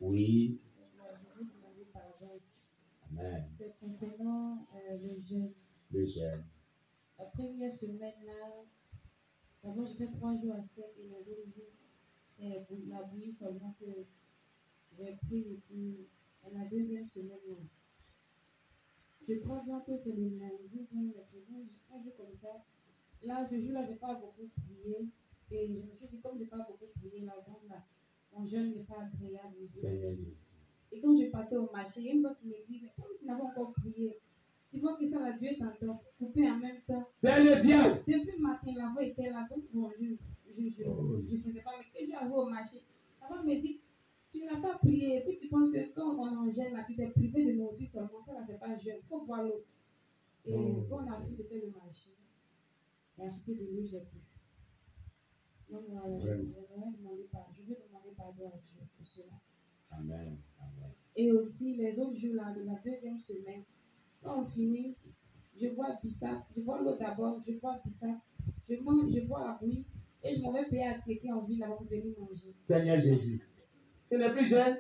Oui. Je vais demander pardon aussi. Amen. C'est concernant le jeûne. Le jeûne. La première semaine là, d'abord je fais 3 jours à sec et les autres jours, c'est la bouillie seulement que j'ai pris et puis la deuxième semaine là. Je crois bien que c'est le lundi, bien mercredi, un jour comme ça. Là, ce jour-là, je n'ai pas beaucoup prié. Et je me suis dit, comme je n'ai pas beaucoup prié, là, donc là, mon jeûne n'est pas agréable. Seigneur Jésus. Et quand je partais au marché, il y a une fois qui me dit, mais comme tu n'avais encore prié, dis-moi que ça va Dieu t'entend, couper en même temps. C'est le diable. Depuis le matin, la voix était là, donc bon, je ne faisais pas, mais que je suis arrivé au marché, la voix me dit, tu n'as pas prié, et puis tu penses que quand on en gêne là, tu t'es privé de nourriture seulement, ça là, c'est pas jeûne, il faut boire l'eau. Et quand on a fini de faire le marché, et acheter de l'eau, j'ai pu. Donc voilà, je vais demander pardon à Dieu pour cela. Amen. Amen. Et aussi, les autres jours là, de la deuxième semaine, quand on finit, je bois Bissap, je bois l'eau d'abord, je bois Bissap, je mange, je bois la bouillie, et je m'en vais payer à Tiéké en ville là pour venir manger. Seigneur Jésus. Ce n'est plus jeune.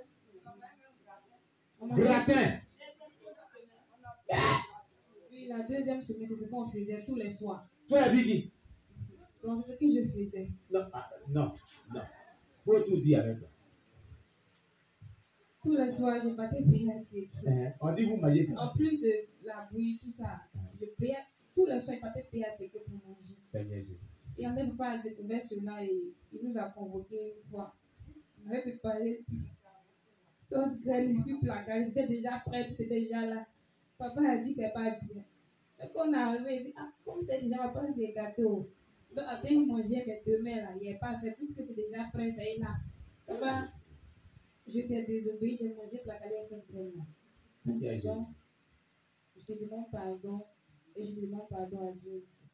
Gratin. Oui, la deuxième semaine, c'est ce qu'on faisait tous les soirs. Toi, Biggie. Donc, c'est ce que je faisais. Non, non, non. Faut tout dire avec toi. Tous les soirs, je partais payer à Tiéké. On dit vous mangez. En plus de la bouillie, tout ça, je payais, tous les soirs, je partais payer à Tiéké pour manger. Seigneur Jésus. Et on n'avait pas découvert cela et il nous a convoqué une fois. On avait préparé sauce graine et puis placard. C'était déjà prêt, c'était déjà là. Papa a dit c'est pas bien. Donc on est arrivé, il dit ah, comme c'est déjà ma place des gâteaux. Donc après il mangeait mais demain là, il n'est pas fait puisque c'est déjà prêt, ça est là. Papa, je t'ai désobéi, j'ai mangé placard et sauce graine là. Seigneur Jésus. Donc, je te demande pardon et je demande pardon à Dieu aussi.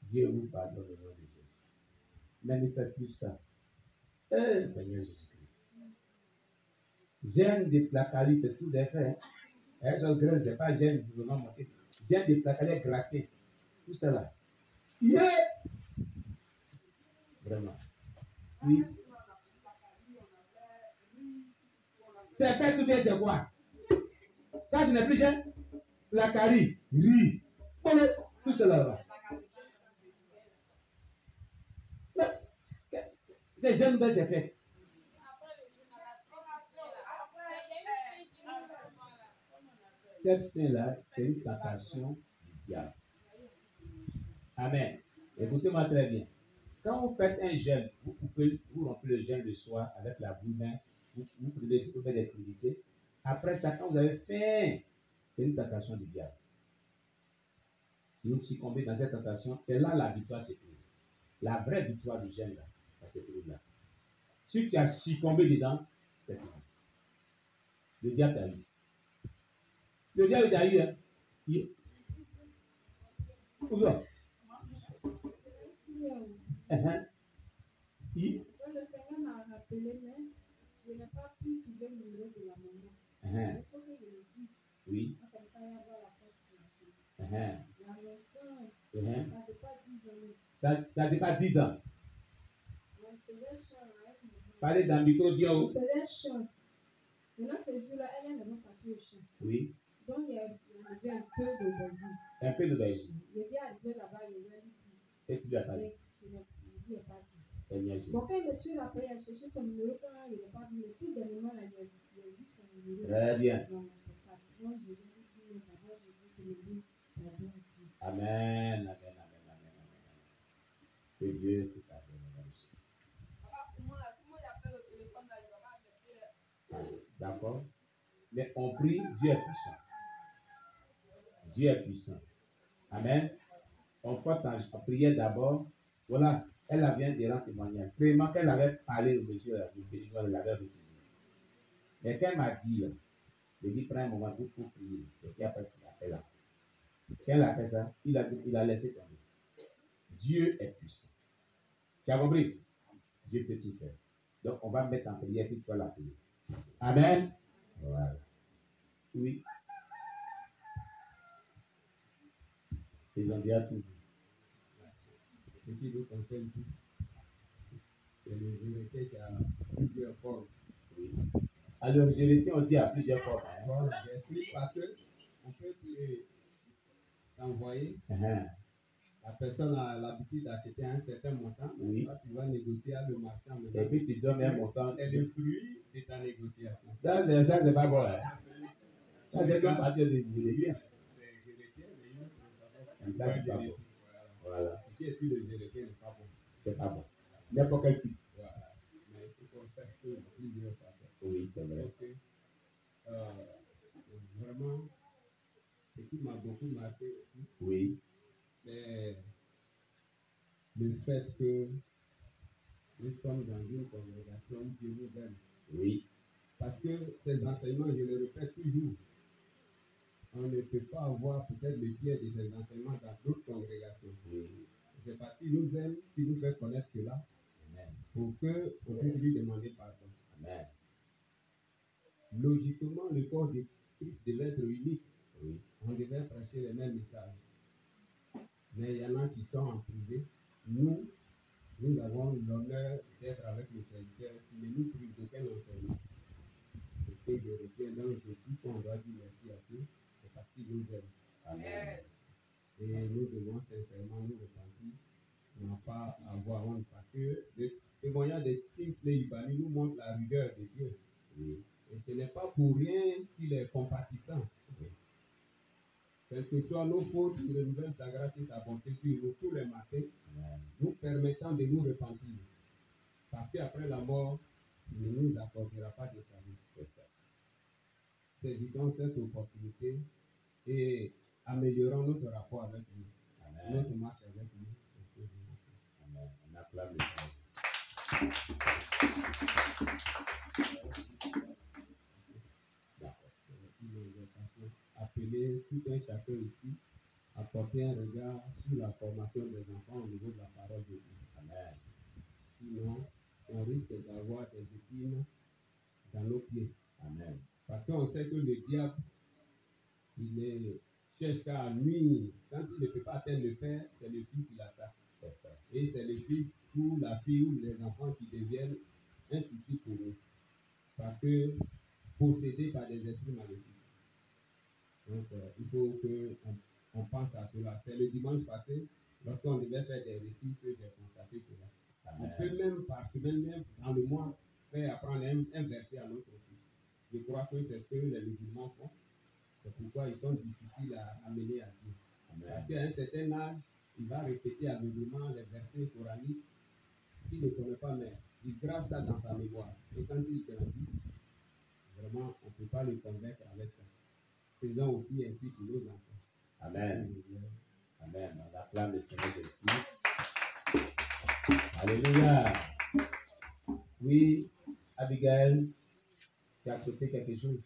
Dieu vous pardonne au nom de Jésus. Mais ne faites plus ça. Seigneur Jésus-Christ. Gêne des placalis, c'est ce que vous avez fait. Elles sont grosses, c'est pas gêne, vous venez monter. Gêne des placalis grattés. Tout cela. Yeah! Vraiment. Oui. C'est fait tout bien, c'est quoi? Ça, ce n'est plus gêne. Placari, riz, tout cela là. C'est jeune, mais c'est fait. Cette fin-là, c'est une tentation du diable. Amen. Écoutez-moi très bien. Quand vous faites un jeûne, vous rompez le jeûne le soir avec la bouille, vous faites des crudités. Après ça, quand vous avez faim, c'est une tentation du diable. Si vous succombez dans cette tentation, c'est là la victoire se trouve. La vraie victoire du jeûne, là, ça se trouve là. Si tu as succombé dedans, c'est tout. Le diable t'a eu. Le diable t'a eu. Hein? Où ça? Le Seigneur m'a rappelé, mais je n'ai pas pu trouver le numéro de la maman. Il faut que je le dise. Oui. Comme ça, il y a la fête pour la maison. Ça fait pas 10 ans. Ça fait pas 10 ans. On faisait chant. Parlez dans le micro bien haut. On faisait chant. Maintenant, ce jour-là, elle est vraiment partie au chant. Oui. Donc, il y avait un peu d'aubergine. Un peu d'aubergine. Il est arrivé là-bas, il lui a dit. Et tu lui as pas dit? Il lui a pas dit. Seigneur Jésus. Donc, quand monsieur l'a payé à chercher son numéro, quand il n'est pas venu, tout dernièrement, il a vu son numéro. Très bien. Moi, je lui ai dit, d'abord, je veux que le lui pardonne. Amen, amen, amen, amen, amen. Que Dieu te pardonne. D'accord? Mais on prie, Dieu est puissant. Dieu est puissant. Amen. On porte en prière d'abord. Voilà, elle vient de rendre témoignage. Premièrement, qu'elle avait parlé au monsieur, elle l'avait refusé. Mais qu'elle m'a dit, je dis, prends un moment pour prier. Et puis après, tu l'appelles là. Quand elle a fait ça, il a laissé tomber. Dieu est puissant. Tu as compris? Dieu peut tout faire. Donc, on va mettre en prière et puis tu vas l'appeler. Amen. Voilà. Oui. Ils ont déjà tout dit. Ce qui nous concerne tous, c'est le vérité qui a plusieurs formes. Oui. Alors, je le tiens aussi à plusieurs fois. Hein. Bon, j'explique parce que on peut t'envoyer. La personne a l'habitude d'acheter un certain montant. Oui. Toi, tu vas négocier avec le marchand. Et puis tu donnes un montant. C'est le fruit de ta négociation. Ça, c'est pas bon. Hein. Ça, c'est comme partir de je le tiens. C'est je le tiens, mais une autre. Et ça, c'est pas bon. Voilà. Ce qui est sur le je le tiens n'est pas bon. C'est pas bon. N'importe quel type. Voilà. Mais il faut qu'on sache que plusieurs façons. Oui, c'est vrai. Donc, vraiment, ce qui m'a beaucoup marqué aussi, Oui. c'est le fait que nous sommes dans une congrégation où Dieu nous aime. Oui. Parce que ces enseignements, je le répète toujours, on ne peut pas avoir peut-être le tiers de ces enseignements dans d'autres congrégations. Oui. C'est parce qu'il nous aime, qu'il nous fait connaître cela, Amen. pour qu'on puisse lui demander pardon. Amen. Logiquement, le corps de Christ devait être unique. Oui. On devait prêcher les mêmes messages. Mais il y en a qui sont en privé. Nous avons l'honneur d'être avec le Seigneur qui ne nous prive d'aucun enseignement. C'est ce que je retiens. Donc, je dis qu'on doit dire merci à Dieu, c'est parce qu'il nous aime. Amen. Et nous devons sincèrement nous repentir, non pas avoir honte, parce que le témoignage de Kingsley Ibani nous montre la rigueur de Dieu. Oui. Et ce n'est pas pour rien qu'il est compatissant. Oui. Quelles que soient nos fautes, il renouvelle sa grâce et sa bonté sur nous tous les matins, Amen. nous permettant de nous repentir. Parce qu'après la mort, il ne nous accordera pas de salut. C'est ça. Saisissons cette opportunité et améliorons notre rapport avec lui, Amen. notre marche avec lui. C'est ce que je veux dire. Amen. On acclame le Seigneur. D'accord. C'est une invitation. Appeler tout un chacun ici à porter un regard sur la formation des enfants au niveau de la parole de Dieu. Amen. Sinon, on risque d'avoir des épines dans nos pieds. Amen. Parce qu'on sait que le diable, il ne cherche qu'à nuire. Quand il ne peut pas atteindre le père, c'est le fils qui attaque. C'est ça. Et c'est le fils ou la fille ou les enfants qui deviennent un souci pour nous. Parce que possédés par des esprits maléfiques. Donc, il faut qu'on pense à cela. C'est le dimanche passé, lorsqu'on devait faire des récits, que j'ai constaté cela. Amen. On peut même par semaine, même dans le mois, faire apprendre un verset à notre fils. Je crois que c'est ce que les musulmans font. C'est pourquoi ils sont difficiles à amener à Dieu. Parce Amen. qu'à un certain âge, il va répéter aveuglément les versets coraniques qu'il ne connaît pas, mais il grave ça dans sa mémoire. Et quand il grandit, vraiment, on ne peut pas le convaincre avec ça. Faisons aussi ainsi pour nos enfants. Amen. Amen. On acclame le Seigneur Jésus. Alléluia. Oui, Abigail, tu as sauté quelque chose?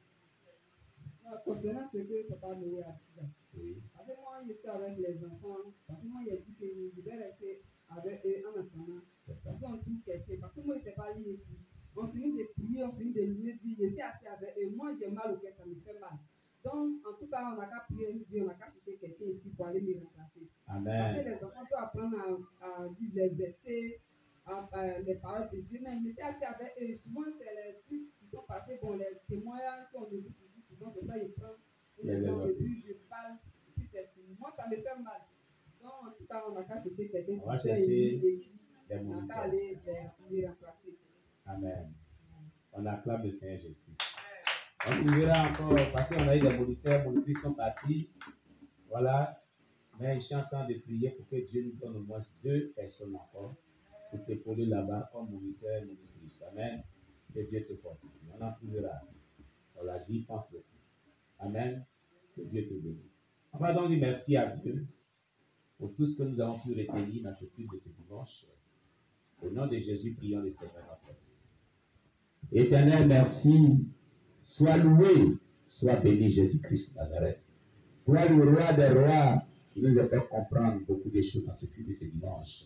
Concernant ce que Papa Noé a dit là. Oui. Parce que moi, je suis avec les enfants. Parce que moi, il a dit que je devais rester avec eux en attendant. C'est ça. Puis on trouve quelqu'un. Parce que moi, il ne sait pas lire. On finit de prier, on finit de lui dire, je suis assis avec eux. Moi, j'ai mal au cœur, ça me fait mal. Donc, en tout cas, on n'a qu'à prier Dieu, on n'a qu'à chercher quelqu'un ici pour aller me remplacer. Parce que Amen. les enfants doivent apprendre à lire les versets, les paroles de Dieu. Mais je suis assis avec eux. Souvent, c'est les trucs qui sont passés. Bon, les témoignages qu'on écoute ici, souvent, c'est ça, ils prennent. Les gens, et puis je parle, et puis c'est fini. Moi, ça me fait mal. Donc, en tout cas, on n'a qu'à chercher quelqu'un On va qui sait chercher lire et qui des on n'a qu'à moniteurs. aller les remplacer. Amen. On acclame le Seigneur Jésus-Christ. On verra encore, parce qu'on a eu des moniteurs, monitrices sont partis. Voilà. Mais je suis en train de prier pour que Dieu nous donne au moins 2 personnes encore pour t'épauler là-bas comme moniteur et monitrice. Amen. Que Dieu te fortifie. On en trouvera. Voilà, j'y pense beaucoup. Amen. Que Dieu te bénisse. On va donc dire merci à Dieu pour tout ce que nous avons pu retenir dans ce culte de ce dimanche. Au nom de Jésus, prions le Seigneur notre Dieu. Éternel, merci. Sois loué, sois béni Jésus-Christ de Nazareth. Toi, le roi des rois, qui nous a fait comprendre beaucoup de choses dans ce culte de ce dimanche.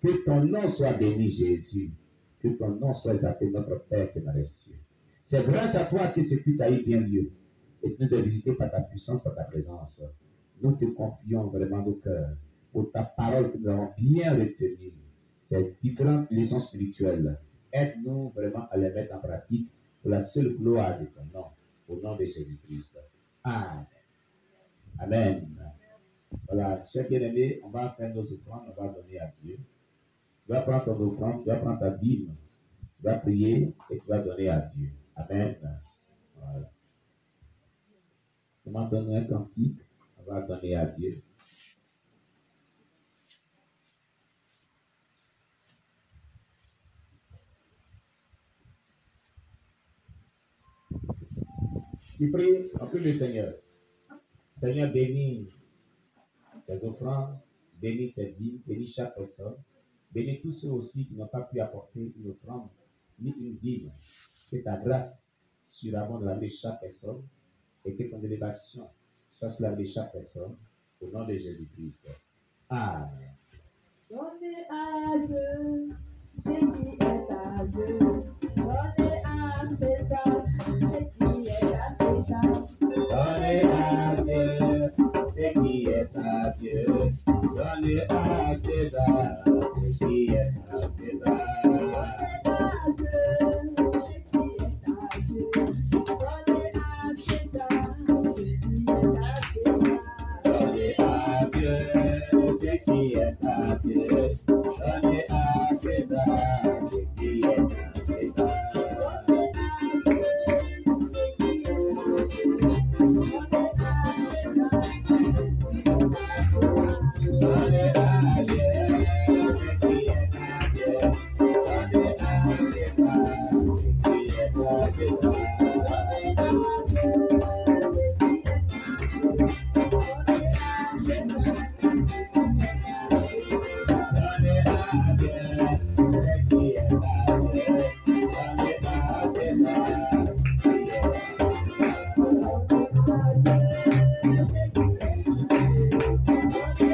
Que ton nom soit béni, Jésus. Que ton nom soit exalté, notre Père qui est dans les cieux. C'est grâce à toi que ce culte a eu bien lieu. Et tu nous as visités par ta puissance, par ta présence. Nous te confions vraiment nos cœurs pour ta parole que nous avons bien retenue. Ces différentes leçons spirituelles, aide-nous vraiment à les mettre en pratique pour la seule gloire de ton nom, au nom de Jésus-Christ. Amen. Amen. Voilà, chers bien-aimés, on va faire nos offrandes, on va donner à Dieu. Tu vas prendre ton offrande, tu vas prendre ta dîme, tu vas prier et tu vas donner à Dieu. Amen. Voilà. On va donner un cantique, on va donner à Dieu. Tu pries, on prie le Seigneur. Seigneur, bénis ces offrandes, bénis ces dîmes, bénis chaque personne. Bénis tous ceux aussi qui n'ont pas pu apporter une offrande ni une dîme. Que ta grâce surabonde la vie de chaque personne et que ton élévation soit sur la vie de chaque personne au nom de Jésus-Christ. Amen. Donnez à Dieu ce qui est à Dieu. Donnez à César ce qui est à César. Donnez à Dieu ce qui est à Dieu. Donnez à César ce qui est à César. Donnez à Dieu ce qui est à Dieu. Donnez à César ce qui est à César. Donnez à Dieu ce qui est à Dieu. Donnez à César ce qui est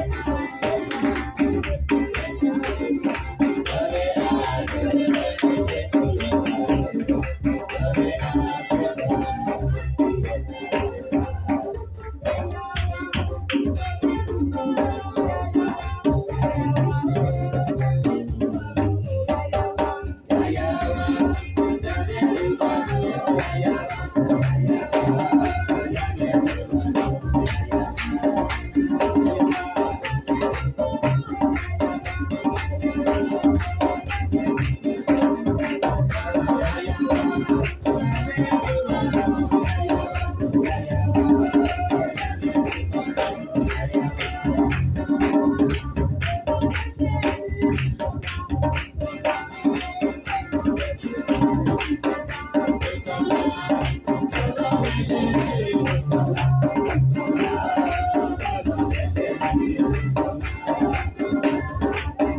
à César.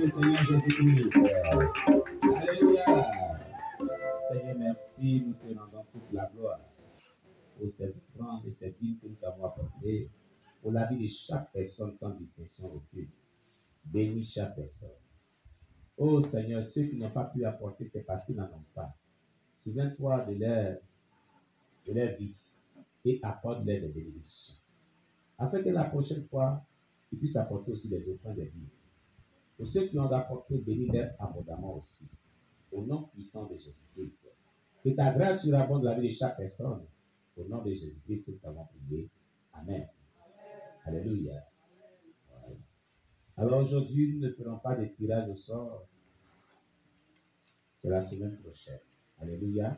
Seigneur Jésus-Christ. Alléluia. Seigneur, merci. Nous te rendons toute la gloire pour ces offrandes et ces dîmes que nous t'avons apportées pour la vie de chaque personne sans distinction aucune. Bénis chaque personne. Oh Seigneur, ceux qui n'ont pas pu apporter, c'est parce qu'ils n'en ont pas. Souviens-toi de leur vie et apporte-leur des bénédictions. Afin que la prochaine fois, ils puissent apporter aussi des offrandes des dîmes. Pour ceux qui ont apporté, bénis-les abondamment aussi. Au nom puissant de Jésus-Christ. Que ta grâce surabonde la vie de chaque personne. Au nom de Jésus-Christ, nous t'avons prié. Amen. Alléluia. Voilà. Alors aujourd'hui, nous ne ferons pas de tirage au sort. C'est la semaine prochaine. Alléluia.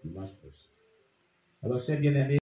Dimanche prochain. Alors, chers bien-aimés,